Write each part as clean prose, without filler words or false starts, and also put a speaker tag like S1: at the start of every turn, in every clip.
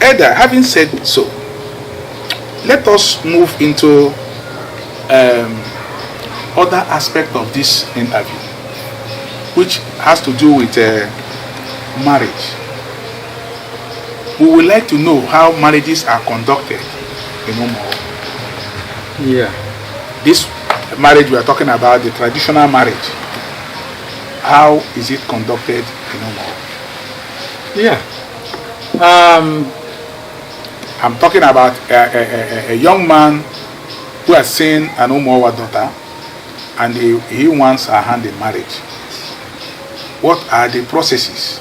S1: Elder, having said so, let us move into other aspect of this interview, which has to do with marriage. We would like to know how marriages are conducted in UMUOWA.
S2: Yeah.
S1: This marriage we are talking about, the traditional marriage, how is it conducted in UMUOWA?
S2: Yeah.
S1: I'm talking about a young man who has seen an UMUOWA daughter and he wants her hand in marriage. What are the processes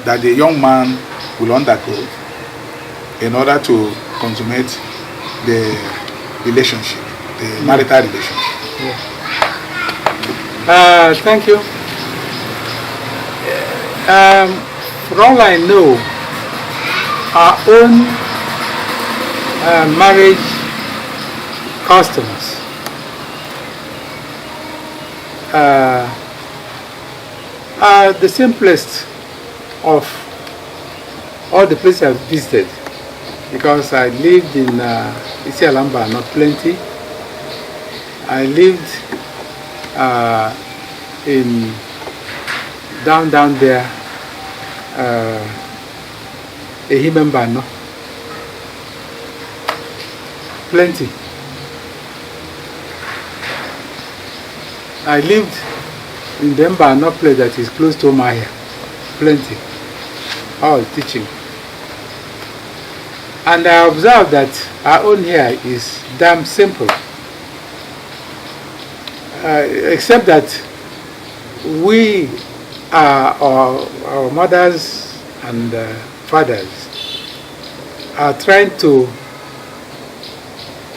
S1: that the young man will undergo in order to consummate the relationship, the marital relationship?
S2: Yeah. Thank you. For all I know, our own marriage customs are the simplest of all the places I've visited, because I lived in Isialamba, not plenty. I lived in down there, Ehimembano, plenty. I lived in the Mbano place that is close to Maya, plenty, all teaching. And I observed that our own here is damn simple, except that we are, our mothers and fathers are trying to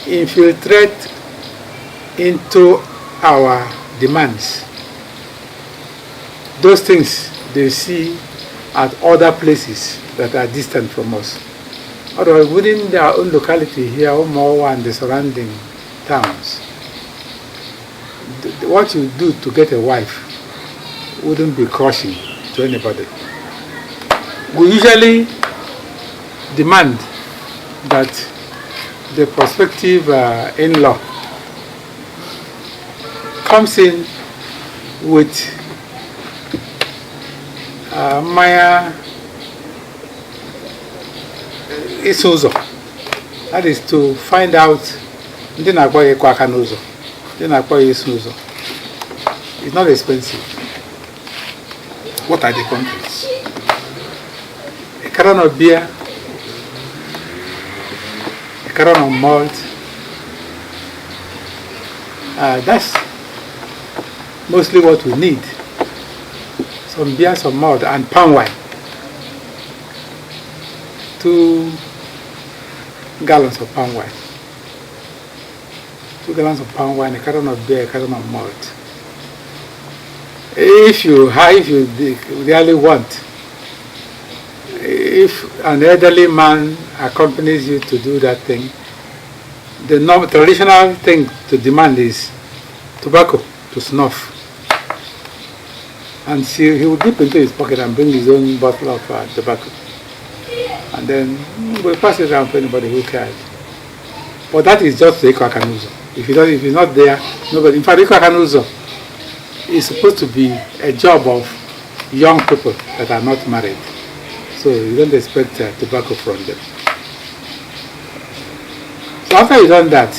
S2: infiltrate into our demands those things they see at other places that are distant from us. Otherwise, within their own locality here, UMUOWA and the surrounding towns, what you do to get a wife wouldn't be crushing to anybody. We usually demand that the prospective in-law comes in with Maya Isuzo. That is to find out it's not expensive.
S1: What are the contents?
S2: A carton of beer, a carton of malt. That's mostly what we need. Some beer, some malt, and palm wine. 2 gallons of palm wine. 2 gallons of palm wine, a carton of beer, a carton of malt. If you really want, if an elderly man accompanies you to do that thing, the traditional thing to demand is tobacco to snuff. And he will dip into his pocket and bring his own bottle of tobacco. And then we'll pass it around to anybody who cares. But that is just the Ikwakanuzo. If he's not there, nobody. In fact, Ikwakanuzo is supposed to be a job of young people that are not married. So you don't expect tobacco from them. So after you've done that,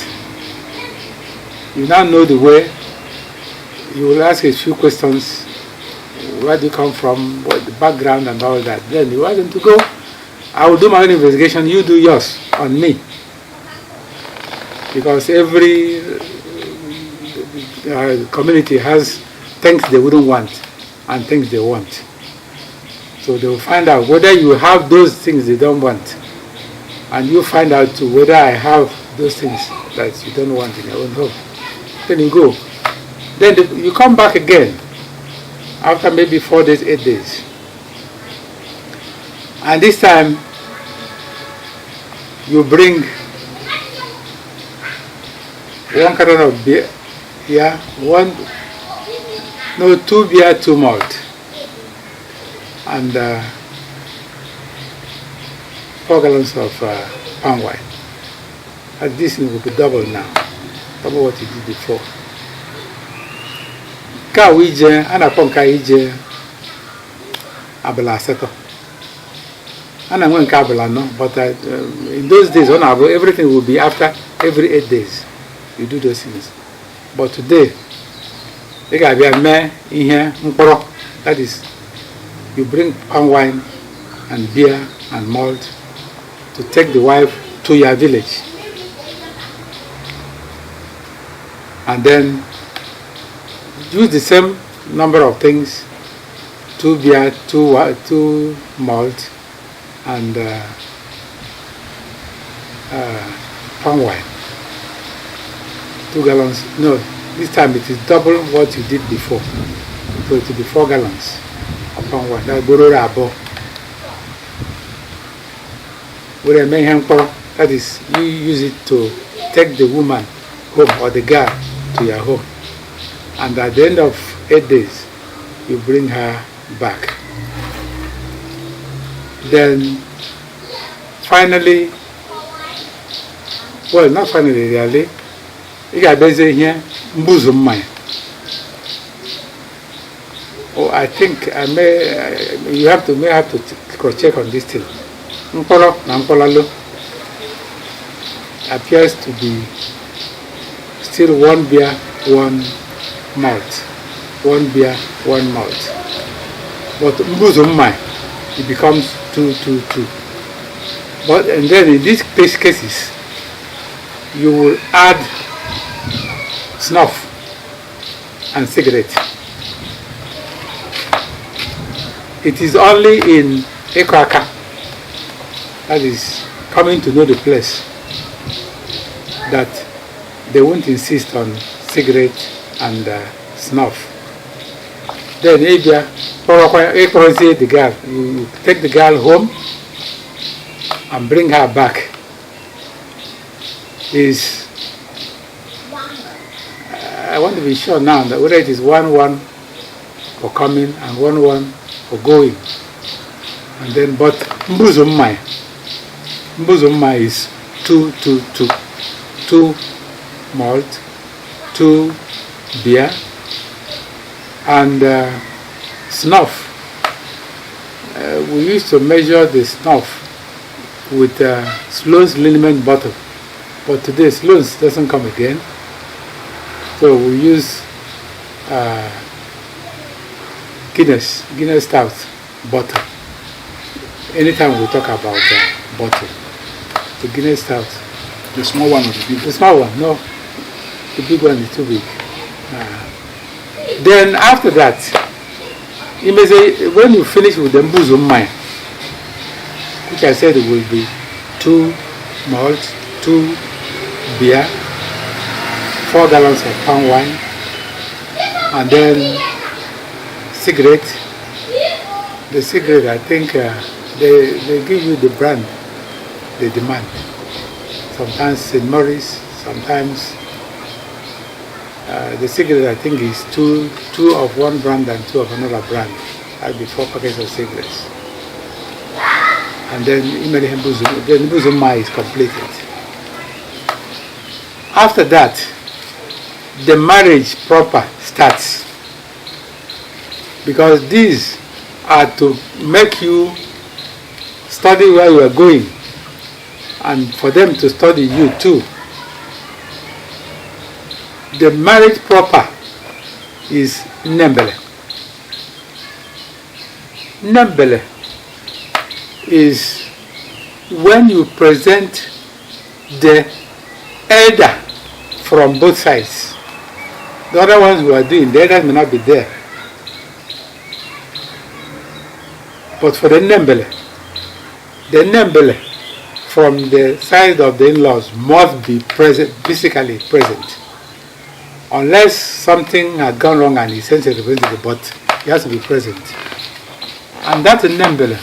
S2: you now know the way. You will ask a few questions. Where do you come from? What the background and all that. Then you want them to go. I will do my own investigation. You do yours on me. Because every community has things they wouldn't want and things they want. So they will find out whether you have those things they don't want, and you find out too whether I have those things that you don't want in your own home. Then you go. Then you come back again after maybe 4 days, 8 days. And this time you bring 1 carton of beer, yeah, 2 beer, 2 malt. And 4 gallons of palm wine. And this will be double now. Double what you did before. Ka wije, ana ponka ije abala seto. Ana when ka abala no, but in those days, everything will be after every 8 days. You do those things. But today, they got be a me in here, that is, you bring palm wine and beer and malt to take the wife to your village. And then use the same number of things, 2 beer, 2 malt, and palm wine. 2 gallons. No, this time it is double what you did before. So it will be 4 gallons of palm wine. That's borora abo. With a mayhem, that is, you use it to take the woman home or the girl to your home. And at the end of 8 days, you bring her back. Then, finally, well, not finally, really, you got busy here, mbuzumai. Oh, I think I may have to cross-check on this thing. Mpolo na mpolalo appears to be still 1 beer, 1 malt. 1 beer, 1 malt. But mbuzumai, it becomes 2, 2, 2. But and then in these cases, you will add snuff and cigarette. It is only in Ekwaka, that is coming to know the place, that they won't insist on cigarette and snuff. Then the girl, you take the girl home and bring her back. I want to be sure now that whether it is 1-1 for coming and 1-1 for going. And then, but mbuzumai is 2, 2, 2. 2 malt, 2 beer, and snuff. We used to measure the snuff with Sloan's liniment bottle, but today Sloan's doesn't come again. So we use Guinness Stout bottle. Anytime we talk about bottle, the Guinness Stout.
S1: The small one or the big one?
S2: The small one, no. The big one is too big. Then after that, you may say, when you finish with the mbuzumai, which I said it will be 2 malt, 2 beer, 4 gallons of palm wine, and then cigarette. The cigarette, I think they give you the brand they demand. Sometimes St. Maurice, sometimes the cigarette I think is two of one brand and 2 of another brand. That'll be 4 packets of cigarettes. And then the mbuzumai is completed. After that, the marriage proper starts. Because these are to make you study where you are going, and for them to study you too. The marriage proper is Nembele. Nembele is when you present the elder from both sides. The other ones who are doing, the elders may not be there. But for the Nembele from the side of the in-laws must be present, physically present. Unless something had gone wrong and he sends a representative, but he has to be present. And that Nembele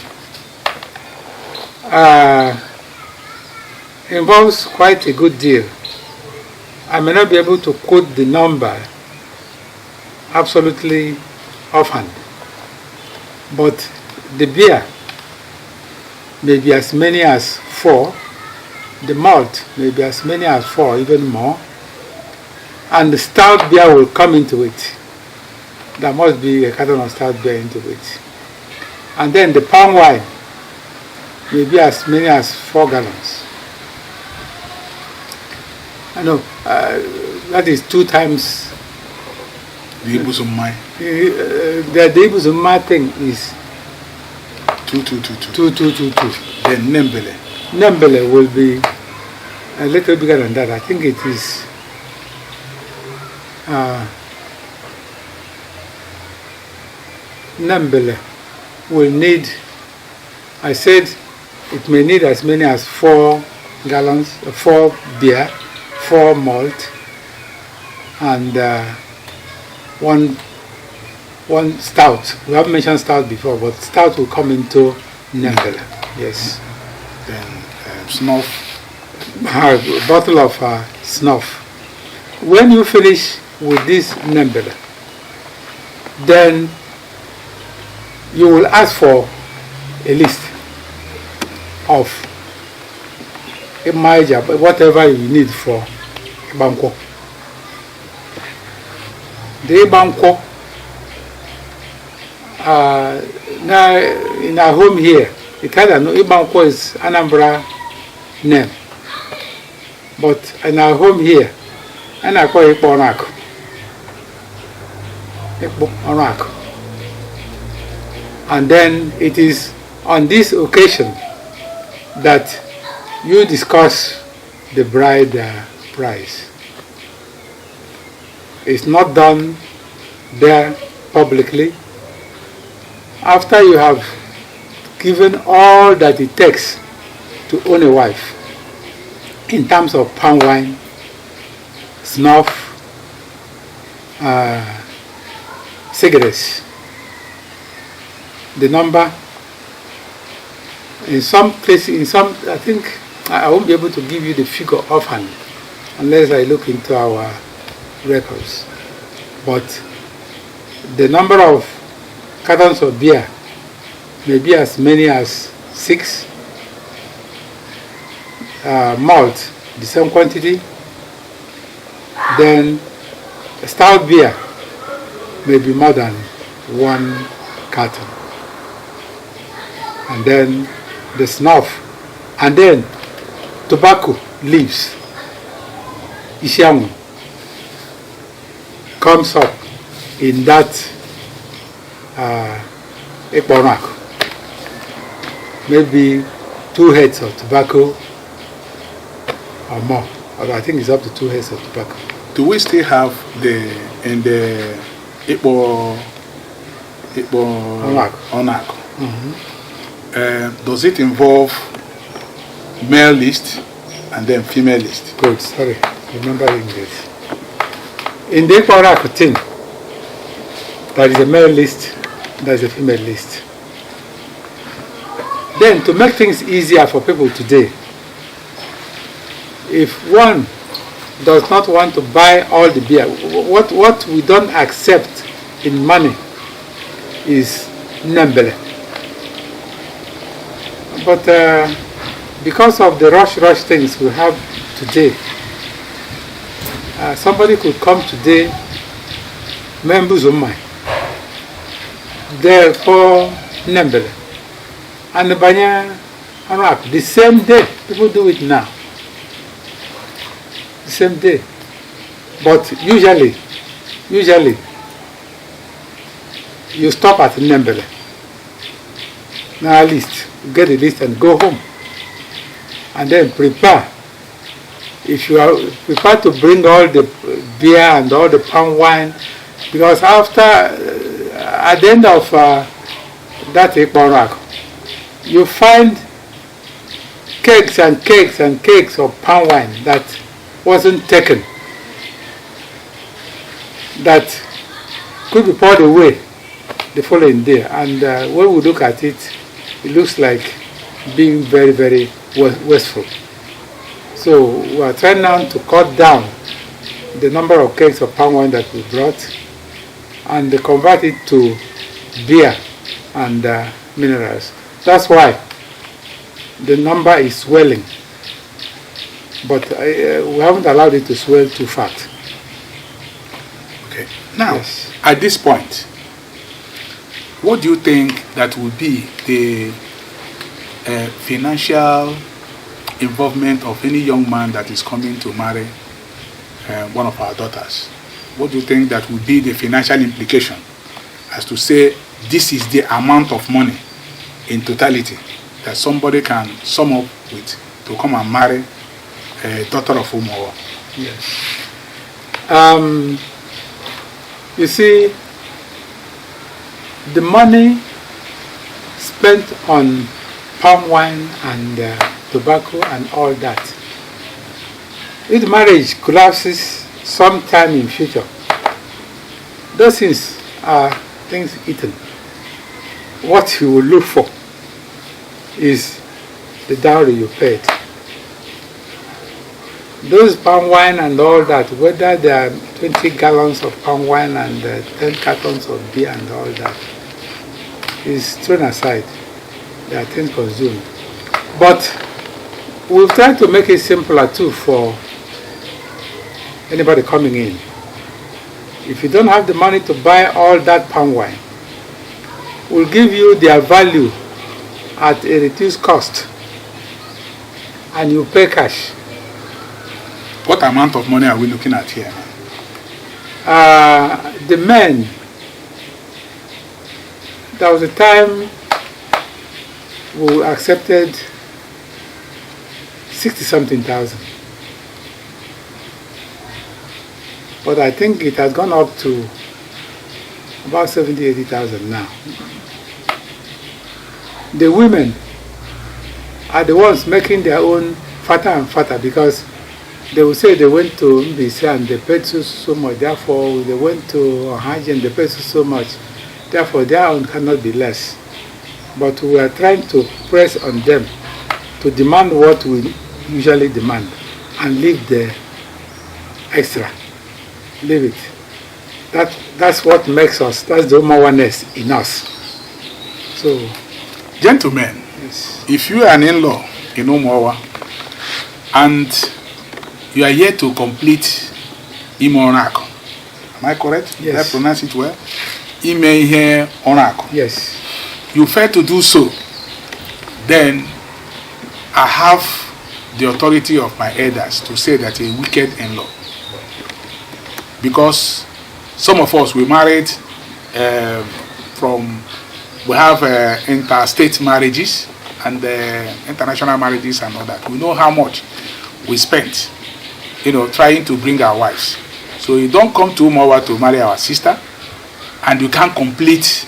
S2: involves quite a good deal. I may not be able to quote the number absolutely offhand, but the beer may be as many as 4. The malt may be as many as 4, even more. And the stout beer will come into it. There must be a carton of stout beer into it. And then the palm wine may be as many as 4 gallons. I know, that is 2 times.
S1: The Ibuzumai.
S2: The Ibuzumai thing is
S1: 2.
S2: 2.
S1: Then Nembele.
S2: Nembele will be a little bigger than that. I think it is Nembele will need, I said it may need as many as 4 gallons, 4 beer, 4 malt, and one stout. We haven't mentioned stout before, but stout will come into Nembele. Yes.
S1: Then snuff.
S2: A bottle of snuff. When you finish with this Nembele, then you will ask for a list of whatever you need for Ibanko. The Ibanko, now in our home here, it has an Ibanko is Anambra name, but in our home here, and I call it Bonako. And then it is on this occasion that you discuss the bride price. It's not done there publicly. After you have given all that it takes to own a wife, in terms of palm wine, snuff, cigarettes, the number, in some places, I think I won't be able to give you the figure offhand unless I look into our records. But the number of cartons of beer may be as many as 6. Malt, the same quantity. Then stout beer may be more than 1 carton. And then the snuff, and then tobacco leaves, Ishamu, comes up in that Ekbonak. Maybe 2 heads of tobacco or more. Although I think it's up to 2 heads of tobacco.
S1: Do we still have in the Igbo Onak? Does it involve male list and then female list?
S2: Good, sorry, remembering this. In the Igbo Onak thing, there is a male list, there is a female list. Then, to make things easier for people today, if one does not want to buy all the beer, what we don't accept in money is Nembele. But because of the rush things we have today, somebody could come today, Membuzumai, there for Nembele, and the Banya Arak, the same day. People do it now. The same day. But usually, you stop at Nembele. Now, at least, you get the list and go home. And then prepare. If you are prepared to bring all the beer and all the palm wine, because after, at the end of that Ekborak, you find cakes and cakes and cakes of palm wine that wasn't taken, that could be poured away the following day. And when we look at it, it looks like being very, very wasteful. So we are trying now to cut down the number of cakes of palm wine that we brought and convert it to beer and minerals. That's why the number is swelling, but we haven't allowed it to swell too fast.
S1: Okay. Now,
S2: Yes.
S1: at this point, what do you think that would be the financial involvement of any young man that is coming to marry one of our daughters? What do you think that would be the financial implication as to say this is the amount of money in totality that somebody can sum up with to come and marry a daughter of UMUOWA?
S2: Yes. You see, the money spent on palm wine and tobacco and all that, if marriage collapses sometime in future, those things are things eaten. What you will look for is the dowry you paid. Those palm wine and all that, whether there are 20 gallons of palm wine and 10 cartons of beer and all that, is thrown aside. There are things consumed. But we'll try to make it simpler too for anybody coming in. If you don't have the money to buy all that palm wine, we'll give you their value at a reduced cost and you pay cash.
S1: What amount of money are we looking at here?
S2: The men, there was a time we accepted 60-something thousand. But I think it has gone up to about 70,000-80,000 now. The women are the ones making their own fatter and fatter because they will say they went to Mbisi and they paid so much, therefore they went to Ohaji and they paid so much, therefore their own cannot be less. But we are trying to press on them to demand what we usually demand and leave the extra. Leave it. That's what makes us, that's the UMUOWA-ness in us. So,
S1: Gentlemen,
S2: yes.
S1: if you are an in-law in UMUOWA and you are yet to complete Ime Onako, am I correct?
S2: Yes.
S1: Did I pronounce it well? Ime Onako.
S2: Yes.
S1: You fail to do so, then I have the authority of my elders to say that a wicked in-law. Because some of us, we married we have interstate marriages and international marriages and all that. We know how much we spent, trying to bring our wives. So you don't come to UMUOWA to marry our sister and you can't complete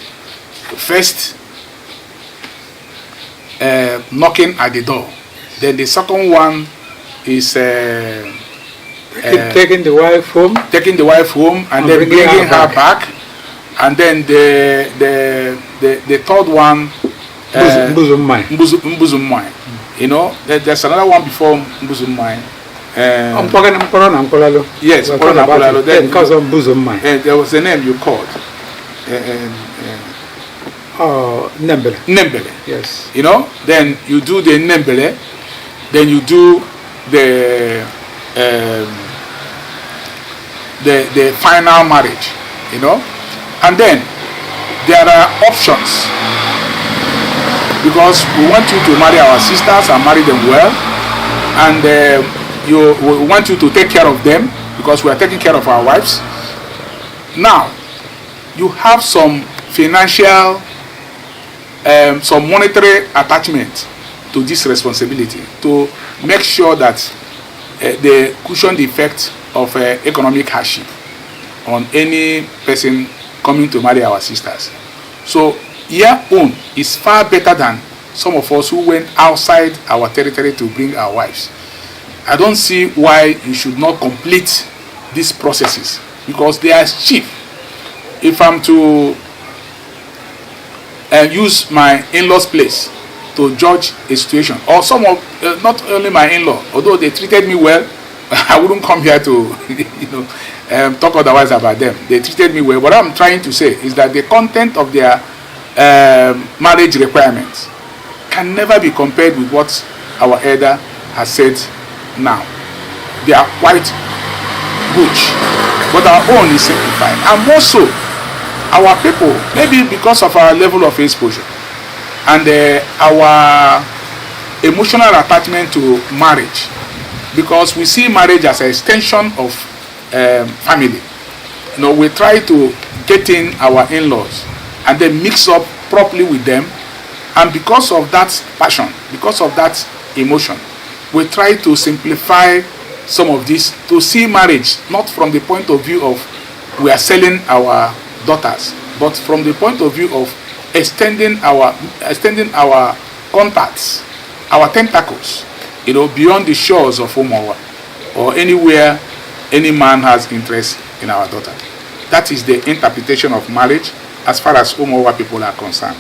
S1: first knocking at the door. Then the second one is
S2: taking the wife home.
S1: Taking the wife home and then bringing her back. And then the third one, Mbuzumai. There's another one before Mbuzumai. Yes, then
S2: because of Mbuzumai.
S1: There was a name you called.
S2: Nembele.
S1: Nembele.
S2: Yes.
S1: Then you do the Nembele, then you do the final marriage, and then there are options because we want you to marry our sisters and marry them well, and we want you to take care of them because we are taking care of our wives. Now you have some financial some monetary attachment to this responsibility to make sure that they cushion the effect of economic hardship on any person coming to marry our sisters. So your own is far better than some of us who went outside our territory to bring our wives. I don't see why you should not complete these processes because they are cheap. If I'm to use my in-laws place to judge a situation, or some of not only my in-law, although they treated me well, I wouldn't come here to talk otherwise about them. They treated me well. What I'm trying to say is that the content of their marriage requirements can never be compared with what our elder has said now. They are quite rich, but our own is simplified. And more so, our people, maybe because of our level of exposure and our emotional attachment to marriage, because we see marriage as an extension of family. You know, we try to get in our in-laws and then mix up properly with them, and because of that passion, because of that emotion, we try to simplify some of this, to see marriage not from the point of view of we are selling our daughters, but from the point of view of extending our contacts, our tentacles, you know, beyond the shores of UMUOWA or anywhere any man has interest in our daughter. That is the interpretation of marriage as far as UMUOWA people are concerned.